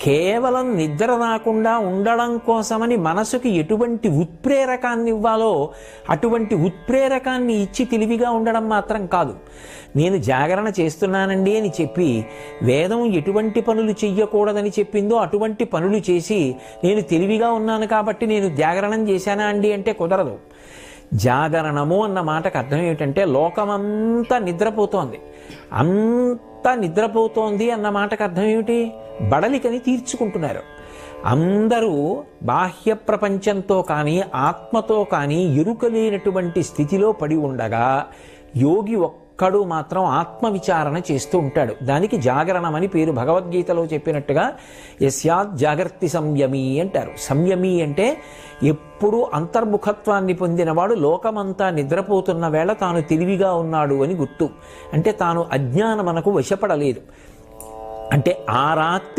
కేవలం నిద్ర రాకుండా ఉండడం కోసమని మనసుకి ఎటువంటి ఉత్ప్రేరకాన్ని ఇవ్వాలో అటువంటి ఉత్ప్రేరకాన్ని ఇచ్చి తెలివిగా ఉండడం మాత్రం కాదు. నేను జాగరణ చేస్తున్నానండి అని చెప్పి వేదం ఎటువంటి పనులు చెయ్యకూడదని చెప్పిందో అటువంటి పనులు చేసి నేను తెలివిగా ఉన్నాను కాబట్టి నేను జాగరణం చేశానా అండి అంటే కుదరదు. జాగరణము అన్న మాటకు అర్థం ఏమిటంటే లోకమంతా నిద్రపోతోంది, అంతా నిద్రపోతోంది అన్న మాటకు అర్థం ఏమిటి? బడలికని తీర్చుకుంటున్నారు. అందరూ బాహ్య ప్రపంచంతో కానీ ఆత్మతో కానీ ఎరుకలేనటువంటి స్థితిలో పడి ఉండగా యోగి ఒక్కడు మాత్రం ఆత్మవిచారణ చేస్తూ ఉంటాడు. దానికి జాగరణం అని పేరు. భగవద్గీతలో చెప్పినట్టుగా యస్యాత్ జాగర్తి సంయమీ అంటారు. సంయమీ అంటే ఎప్పుడూ అంతర్ముఖత్వాన్ని పొందినవాడు లోకమంతా నిద్రపోతున్న వేళ తాను తెలివిగా ఉన్నాడు అని గుర్తు. అంటే తాను అజ్ఞానమునకు వశపడలేదు. అంటే ఆ రాత్రి